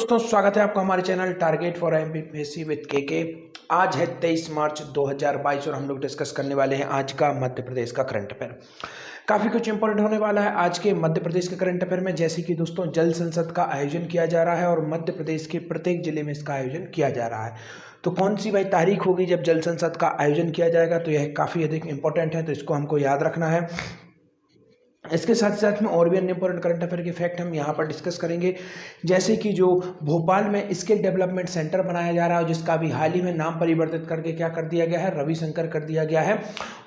दोस्तों स्वागत है आपका हमारे channel target for MPSC with के। आज है 23 मार्च 2022 और हम लोग डिस्कस करने वाले हैं आज का मध्य प्रदेश का करंट अफेयर। काफ़ी कुछ इंपॉर्टेंट होने वाला है आज के मध्य प्रदेश के करंट अफेयर में, जैसे कि दोस्तों जल संसद का आयोजन किया जा रहा है और मध्य प्रदेश के प्रत्येक जिले में इसका आयोजन किया जा रहा है। तो कौन सी भाई तारीख होगी जब जल संसद का आयोजन किया जाएगा, तो यह काफ़ी अधिक इंपॉर्टेंट है, तो इसको हमको याद रखना है। इसके साथ साथ में और भी अन्य इंपॉर्टेंट करंट अफेयर के फैक्ट हम यहाँ पर डिस्कस करेंगे, जैसे कि जो भोपाल में स्किल डेवलपमेंट सेंटर बनाया जा रहा है, जिसका अभी हाल ही में नाम परिवर्तित करके क्या कर दिया गया है, रविशंकर कर दिया गया है।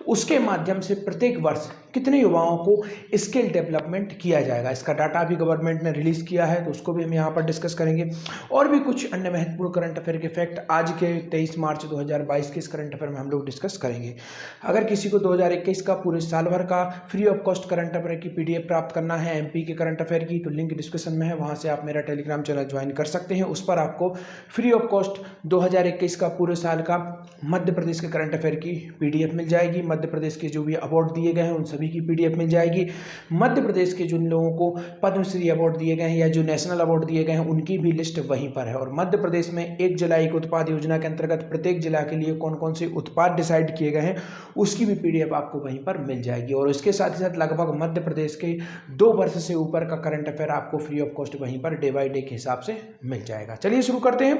उसके माध्यम से प्रत्येक वर्ष कितने युवाओं को स्किल डेवलपमेंट किया जाएगा, इसका डाटा भी गवर्नमेंट ने रिलीज किया है, तो उसको भी हम यहाँ पर डिस्कस करेंगे। और भी कुछ अन्य महत्वपूर्ण करंट अफेयर के फैक्ट आज के 23 मार्च 2022 के इस करंट अफेयर में हम लोग डिस्कस करेंगे। अगर किसी को 2021 का पूरे साल भर का free of cost current affair की पीडीएफ प्राप्त करना है एमपी के करंट अफेयर की, तो लिंक डिस्क्रिप्शन में है, वहां से आप मेरा टेलीग्राम चैनल ज्वाइन कर सकते हैं। उस पर आपको फ्री ऑफ कॉस्ट 2021 का पूरे साल का मध्य प्रदेश के करंट अफेयर की पीडीएफ मिल जाएगी। मध्य प्रदेश के जो भी अवार्ड दिए गए हैं उन सभी की पीडीएफ मिल जाएगी। मध्य प्रदेश के जिन लोगों को पद्मश्री अवार्ड दिए गए हैं या जो नेशनल अवार्ड दिए गए हैं उनकी भी लिस्ट वहीं पर है। और मध्य प्रदेश में एक जिला एक उत्पाद योजना के अंतर्गत प्रत्येक जिला के लिए कौन कौन से उत्पाद डिसाइड किए गए हैं उसकी भी पीडीएफ आपको वहीं पर मिल जाएगी। और इसके साथ ही साथ लगभग मध्य प्रदेश के 2 वर्ष से ऊपर का करंट अफेयर आपको फ्री ऑफ कॉस्ट वहीं पर डे बाय डे के हिसाब से मिल जाएगा। चलिए शुरू करते हैं।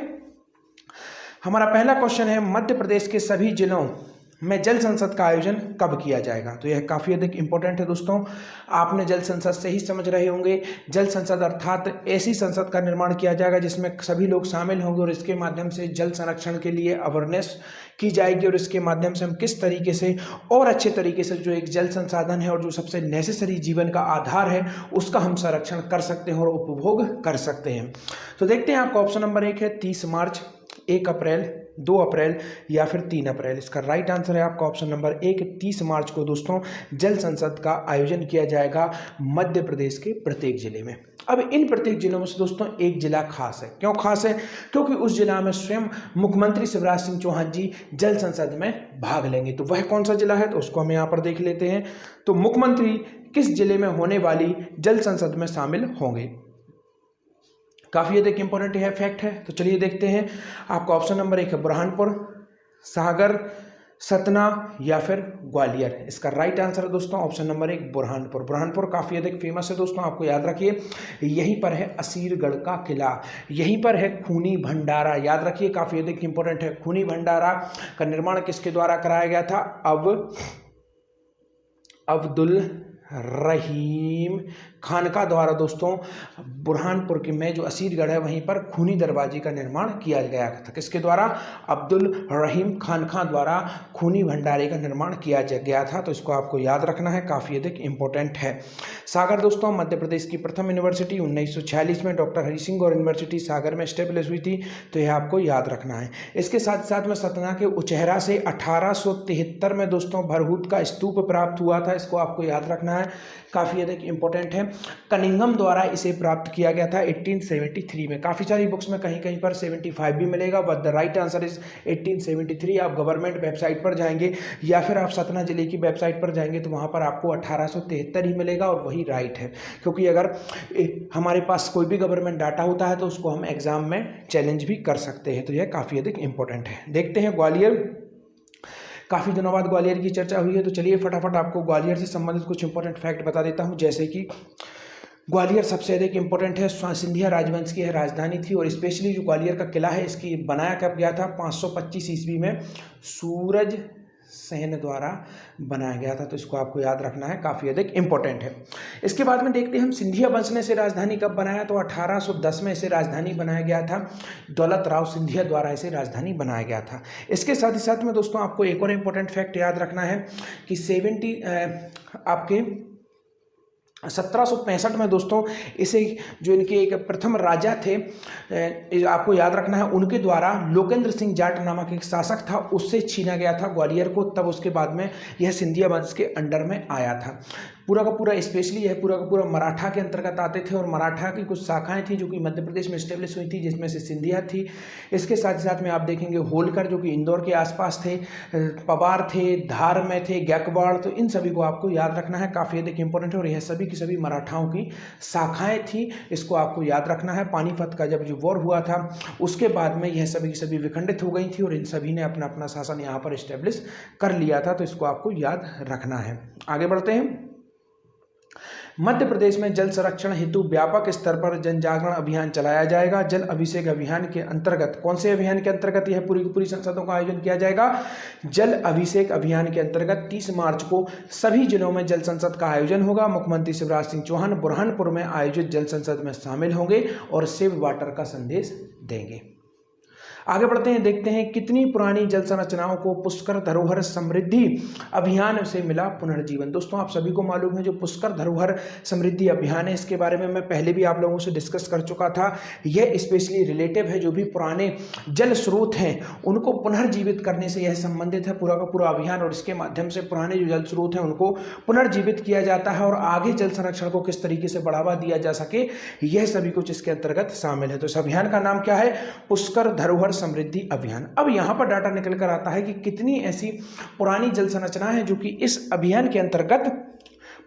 हमारा पहला क्वेश्चन है, मध्य प्रदेश के सभी जिलों में जल संसद का आयोजन कब किया जाएगा। तो यह काफ़ी अधिक इंपॉर्टेंट है दोस्तों, आपने जल संसद से ही समझ रहे होंगे। जल संसद अर्थात ऐसी संसद का निर्माण किया जाएगा जिसमें सभी लोग शामिल होंगे और इसके माध्यम से जल संरक्षण के लिए अवेयरनेस की जाएगी और इसके माध्यम से हम किस तरीके से और अच्छे तरीके से जो एक जल संसाधन है और जो सबसे नेसेसरी जीवन का आधार है उसका हम संरक्षण कर सकते हैं और उपभोग कर सकते हैं। तो देखते हैं, आपका ऑप्शन नंबर 1 है 30 मार्च, 1 अप्रैल, 2 अप्रैल या फिर 3 अप्रैल। इसका राइट आंसर है आपका ऑप्शन नंबर 1, 30 मार्च को दोस्तों जल संसद का आयोजन किया जाएगा मध्य प्रदेश के प्रत्येक जिले में। अब इन प्रत्येक जिलों में से दोस्तों एक जिला खास है। क्यों खास है? क्योंकि उस जिला में स्वयं मुख्यमंत्री शिवराज सिंह चौहान जी जल संसद में भाग लेंगे। तो वह कौन सा जिला है, तो उसको हम यहाँ पर देख लेते हैं। तो मुख्यमंत्री किस जिले में होने वाली जल संसद में शामिल होंगे, काफ़ी अधिक इंपॉर्टेंट यह फैक्ट है। तो चलिए देखते हैं, आपका ऑप्शन नंबर 1 है बुरहानपुर, सागर, सतना या फिर ग्वालियर। इसका राइट आंसर है दोस्तों ऑप्शन नंबर 1 बुरहानपुर। बुरहानपुर काफ़ी अधिक फेमस है दोस्तों, आपको याद रखिए। यहीं पर है असीरगढ़ का किला, यहीं पर है खूनी भंडारा, याद रखिए काफ़ी अधिक इंपॉर्टेंट है। खूनी भंडारा का निर्माण किसके द्वारा कराया गया था? अब्दुल रहीम खान का द्वारा दोस्तों बुरहानपुर के में जो असीरगढ़ है वहीं पर खूनी दरवाजे का निर्माण किया गया था। किसके द्वारा? अब्दुल रहीम खान द्वारा खूनी भंडारे का निर्माण किया गया था। तो इसको आपको याद रखना है, काफ़ी अधिक इंपॉर्टेंट है। सागर दोस्तों मध्य प्रदेश की प्रथम यूनिवर्सिटी 1946 में डॉक्टर हरि सिंह गौर यूनिवर्सिटी सागर में स्टेब्लिश हुई थी, तो यह आपको याद रखना है। इसके साथ साथ में सतना के उचेहरा से 1873 में दोस्तों भरहूत का स्तूप प्राप्त हुआ था, इसको आपको याद रखना है, काफ़ी अधिक इंपॉर्टेंट है। कनिंघम द्वारा इसे प्राप्त किया गया था 1873 में। काफ़ी सारी बुक्स में कहीं कहीं पर 75 भी मिलेगा, but the right answer is 1873। आप गवर्नमेंट वेबसाइट पर जाएंगे या फिर आप सतना जिले की वेबसाइट पर जाएंगे तो वहाँ पर आपको 1873 ही मिलेगा और वही राइट है। क्योंकि अगर हमारे पास कोई भी गवर्नमेंट डाटा होता है तो उसको हम एग्जाम में चैलेंज भी कर सकते हैं, तो यह काफ़ी अधिक इंपॉर्टेंट है। देखते हैं ग्वालियर, काफ़ी दिनों बाद ग्वालियर की चर्चा हुई है, तो चलिए फटाफट आपको ग्वालियर से संबंधित कुछ इंपॉर्टेंट फैक्ट बता देता हूं। जैसे कि ग्वालियर सबसे अधिक इंपॉर्टेंट है, सिंधिया राजवंश की राजधानी थी और स्पेशली जो ग्वालियर का किला है इसकी बनाया कब गया था? 525 ईस्वी में सूरज सेन द्वारा बनाया गया था, तो इसको आपको याद रखना है, काफ़ी अधिक इंपॉर्टेंट है। इसके बाद में देखते हैं हम सिंधिया वंश ने इसे राजधानी कब बनाया, तो 1810 में इसे राजधानी बनाया गया था, दौलत राव सिंधिया द्वारा इसे राजधानी बनाया गया था। इसके साथ ही साथ में दोस्तों आपको एक और इंपॉर्टेंट फैक्ट याद रखना है कि 1765 में दोस्तों इसे जो इनके एक प्रथम राजा थे आपको याद रखना है, उनके द्वारा लोकेंद्र सिंह जाट नामक एक शासक था, उससे छीना गया था ग्वालियर को, तब उसके बाद में यह सिंधिया वंश के अंडर में आया था। पूरा का पूरा स्पेशली यह पूरा का पूरा मराठा के अंतर्गत आते थे और मराठा की कुछ शाखाएं थी जो कि मध्य प्रदेश में इस्टेब्लिश हुई थी, जिसमें से सिंधिया थी। इसके साथ ही साथ में आप देखेंगे होलकर जो कि इंदौर के आसपास थे, पवार थे, धार में थे, गायकवाड़, तो इन सभी को आपको याद रखना है, काफ़ी अधिक इंपॉर्टेंट है और यह सभी की सभी मराठाओं की शाखाएं थी, इसको आपको याद रखना है। पानीपत का जब जो वॉर हुआ था उसके बाद में यह सभी की सभी विखंडित हो गई थी और इन सभी ने अपना अपना शासन यहाँ पर इस्टेब्लिश कर लिया था, तो इसको आपको याद रखना है। आगे बढ़ते हैं। मध्य प्रदेश में जल संरक्षण हेतु व्यापक स्तर पर जन जागरण अभियान चलाया जाएगा। जल अभिषेक अभियान के अंतर्गत, कौन से अभियान के अंतर्गत यह पूरी की पूरी संसदों का आयोजन किया जाएगा? जल अभिषेक अभियान के अंतर्गत 30 मार्च को सभी जिलों में जल संसद का आयोजन होगा। मुख्यमंत्री शिवराज सिंह चौहान बुरहानपुर में आयोजित जल संसद में शामिल होंगे और सेव वाटर का संदेश देंगे। आगे बढ़ते हैं, देखते हैं कितनी पुरानी जल संरचनाओं को पुष्कर धरोहर समृद्धि अभियान से मिला पुनर्जीवन। दोस्तों आप सभी को मालूम है जो पुष्कर धरोहर समृद्धि अभियान है, इसके बारे में मैं पहले भी आप लोगों से डिस्कस कर चुका था। यह स्पेशली रिलेटिव है, जो भी पुराने जल स्रोत हैं उनको पुनर्जीवित करने से यह संबंधित है पूरा का पूरा अभियान, और इसके माध्यम से पुराने जो जल स्रोत हैं उनको पुनर्जीवित किया जाता है और आगे जल संरक्षण को किस तरीके से बढ़ावा दिया जा सके, यह सभी कुछ इसके अंतर्गत शामिल है। तो इस अभियान का नाम क्या है? पुष्कर धरोहर समृद्धि अभियान। अब यहां पर डाटा निकल कर आता है कि कितनी ऐसी पुरानी जल संरचना है जो कि इस अभियान के अंतर्गत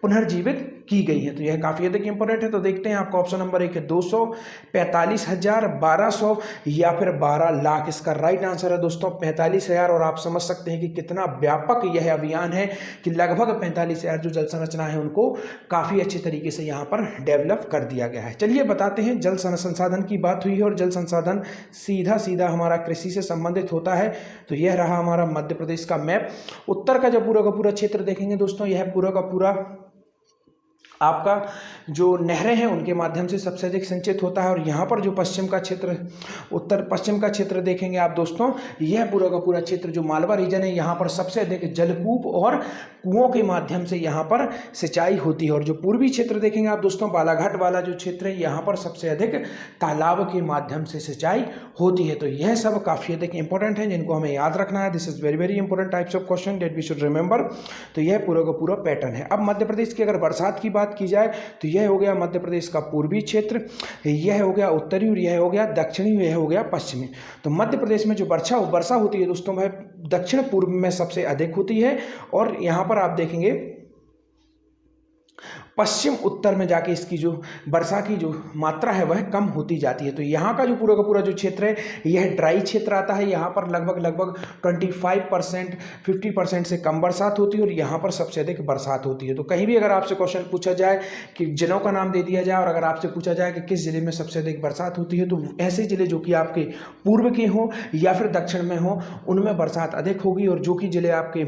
पुनर्जीवित की गई है, तो यह काफी अधिक इंपॉर्टेंट है। तो देखते हैं, आपका ऑप्शन नंबर 1 है 200, 45,000, 1200 या फिर 12 लाख। इसका राइट आंसर है दोस्तों 45,000। और आप समझ सकते हैं कि कितना व्यापक यह अभियान है कि लगभग 45,000 जो जल संरचना है उनको काफी अच्छे तरीके से यहाँ पर डेवलप कर दिया गया है। चलिए बताते हैं, जल संसाधन की बात हुई है और जल संसाधन सीधा सीधा हमारा कृषि से संबंधित होता है। तो यह रहा हमारा मध्य प्रदेश का मैप। उत्तर का जब पूरा का पूरा क्षेत्र देखेंगे दोस्तों, यह पूरा का पूरा आपका जो नहरें हैं उनके माध्यम से सबसे अधिक सिंचित होता है। और यहाँ पर जो पश्चिम का क्षेत्र, उत्तर पश्चिम का क्षेत्र देखेंगे आप दोस्तों, यह पूरा का पूरा क्षेत्र जो मालवा रीजन है, यहाँ पर सबसे अधिक जलकूप और कुओं के माध्यम से यहाँ पर सिंचाई होती है। और जो पूर्वी क्षेत्र देखेंगे आप दोस्तों, बालाघाट वाला जो क्षेत्र है, यहाँ पर सबसे अधिक तालाब के माध्यम से सिंचाई होती है। तो यह सब काफ़ी अधिक इंपॉर्टेंट है जिनको हमें याद रखना है। This is very very important types of question that we should remember. तो यह पूरा का पूरा पैटर्न है। अब मध्य प्रदेश की अगर बरसात की बात की जाए तो यह हो गया मध्य प्रदेश का पूर्वी क्षेत्र, यह हो गया उत्तरी, और यह हो गया दक्षिणी, यह हो गया पश्चिमी। तो मध्य प्रदेश में जो वर्षा होती है दोस्तों, वह दक्षिण पूर्व में सबसे अधिक होती है और यहां पर आप देखेंगे पश्चिम उत्तर में जाके इसकी जो वर्षा की जो मात्रा है वह कम होती जाती है। तो यहाँ का जो पूरा का पूरा जो क्षेत्र है यह ड्राई क्षेत्र आता है। यहाँ पर लगभग 25% 50% से कम बरसात होती है और यहाँ पर सबसे अधिक बरसात होती है। तो कहीं भी अगर आपसे क्वेश्चन पूछा जाए कि जिलों का नाम दे दिया जाए और अगर आपसे पूछा जाए कि किस जिले में सबसे अधिक बरसात होती है, तो ऐसे जिले जो कि आपके पूर्व के हों या फिर दक्षिण में हों उनमें बरसात अधिक होगी, और जो कि जिले आपके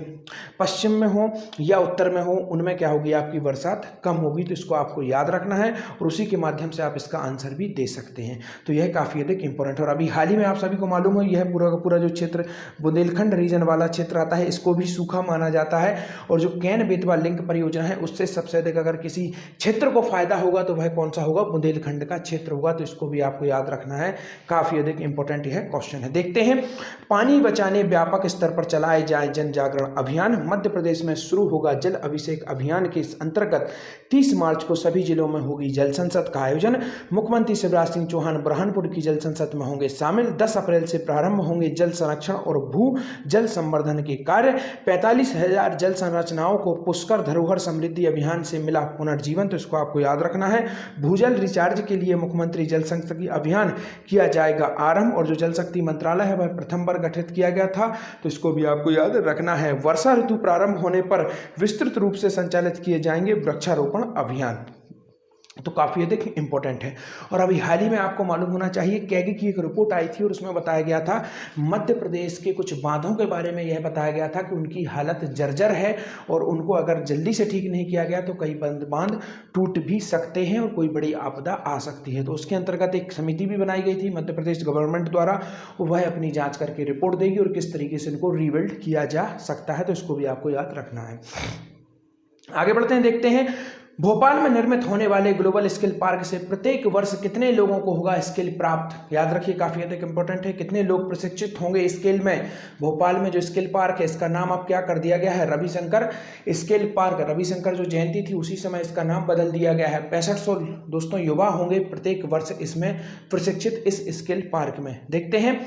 पश्चिम में हों या उत्तर में हों उनमें क्या होगी, आपकी बरसात कम होगी। तो इसको आपको याद रखना है और उसी के माध्यम से आप इसका आंसर भी दे सकते हैं। तो यह काफ़ी अधिक इंपॉर्टेंट है। और अभी हाल ही में आप सभी को मालूम है, यह पूरा का पूरा जो क्षेत्र बुंदेलखंड रीजन वाला क्षेत्र आता है, इसको भी सूखा माना जाता है। और जो कैन बेतवा लिंक परियोजना है उससे सबसे अधिक अगर किसी क्षेत्र को फायदा होगा तो वह कौन सा होगा, बुंदेलखंड का क्षेत्र होगा। तो इसको भी आपको याद रखना है, काफ़ी अधिक इंपॉर्टेंट यह क्वेश्चन है। देखते हैं, पानी बचाने व्यापक स्तर पर चलाए जाए जन जागरण अभियान। मध्य प्रदेश में शुरू होगा जल अभिषेक अभियान के अंतर्गत 30 मार्च को सभी जिलों में होगी जल संसद का आयोजन। मुख्यमंत्री शिवराज सिंह चौहान बुरहानपुर की जल संसद में होंगे शामिल। 10 अप्रैल से प्रारंभ होंगे जल संरक्षण और भू जल संवर्धन के कार्य। 45,000 जल संरचनाओं को पुष्कर धरोहर समृद्धि अभियान से मिला पुनर्जीवन। तो इसको आपको याद रखना है। भूजल रिचार्ज के लिए मुख्यमंत्री जल शक्ति अभियान किया जाएगा आरंभ, और जो जल शक्ति मंत्रालय है वह प्रथम बार गठित किया गया था। तो इसको भी आपको याद रखना है। वर्षा ऋतु प्रारंभ होने पर विस्तृत रूप से संचालित किए जाएंगे वृक्षारोपण अभियान। तो काफ़ी अधिक इंपॉर्टेंट है। और अभी हाल ही में आपको मालूम होना चाहिए, कैगी की एक रिपोर्ट आई थी और उसमें बताया गया था मध्य प्रदेश के कुछ बांधों के बारे में यह बताया गया था कि उनकी हालत जर्जर है और उनको अगर जल्दी से ठीक नहीं किया गया तो कई बांध टूट भी सकते हैं और कोई बड़ी आपदा आ सकती है। तो उसके अंतर्गत एक समिति भी बनाई गई थी मध्य प्रदेश गवर्नमेंट द्वारा, वह अपनी जाँच करके रिपोर्ट देगी और किस तरीके से इनको रीबिल्ड किया जा सकता है। तो इसको भी आपको याद रखना है। आगे बढ़ते हैं, देखते हैं भोपाल में निर्मित होने वाले ग्लोबल स्किल पार्क से प्रत्येक वर्ष कितने लोगों को होगा स्किल प्राप्त? याद रखिए, काफी अधिक इंपॉर्टेंट है। कितने लोग प्रशिक्षित होंगे स्किल में? भोपाल में जो स्किल पार्क है इसका नाम अब क्या कर दिया गया है? Ravishankar skill park. रविशंकर जो जयंती थी उसी समय इसका नाम बदल दिया गया है। 6500 दोस्तों युवा होंगे प्रत्येक वर्ष इसमें प्रशिक्षित इस स्किल पार्क में। देखते हैं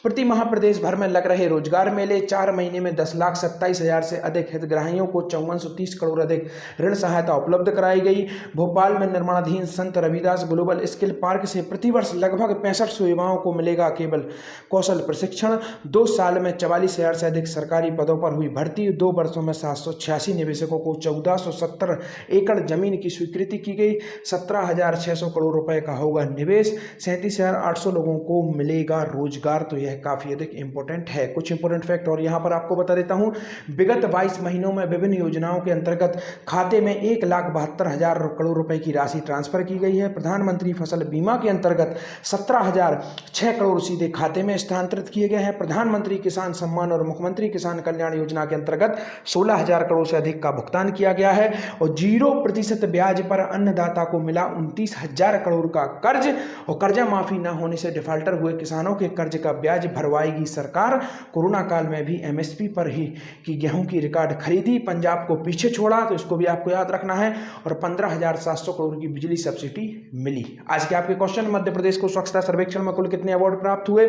प्रति माह प्रदेश भर में लग रहे रोजगार मेले। 4 महीने में 10,27,000 से अधिक हितग्राहियों को 5430 करोड़ अधिक ऋण सहायता उपलब्ध कराई गई। भोपाल में निर्माणाधीन संत रविदास ग्लोबल स्किल पार्क से प्रतिवर्ष लगभग 6500 युवाओं को मिलेगा केवल कौशल प्रशिक्षण। 2 साल में 44,000 से अधिक सरकारी पदों पर हुई भर्ती। 2 वर्षों में 786 निवेशकों को 1470 एकड़ जमीन की स्वीकृति की गई। 17,600 करोड़ रुपए का होगा निवेश। 37,800 लोगों को मिलेगा रोजगार। तो यह काफी अधिक इंपॉर्टेंट है। कुछ इंपॉर्टेंट फैक्ट और यहां पर आपको बता देता हूं। विगत 22 महीनों में विभिन्न योजनाओं के अंतर्गत खाते में 1,72,000 करोड़ रुपए की राशि ट्रांसफर की गई है। प्रधानमंत्री फसल बीमा के अंतर्गत 17,006 करोड़ सीधे खाते में स्थानांतरित किए गए हैं। प्रधानमंत्री किसान सम्मान और मुख्यमंत्री किसान कल्याण योजना के अंतर्गत 16,000 करोड़ से अधिक का भुगतान किया गया है और 0% ब्याज पर अन्नदाता को मिला 29,000 करोड़ का कर्ज। और कर्जा माफी न होने से डिफाल्टर हुए किसानों के कर्ज का ब्याज भरवाएगी सरकार। कोरोना काल में भी एमएसपी पर ही की गेहूं की रिकॉर्ड खरीदी, पंजाब को पीछे छोड़ा, तो इसको भी आपको याद रखना है। और 15,700 करोड़ की बिजली सब्सिडी मिली। आज के आपके क्वेश्चन, मध्य प्रदेश को स्वच्छता सर्वेक्षण में कुल कितने अवार्ड प्राप्त हुए?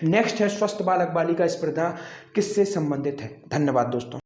नेक्स्ट है स्वस्थ बालक बालिका स्पर्धा किससे संबंधित है? धन्यवाद दोस्तों।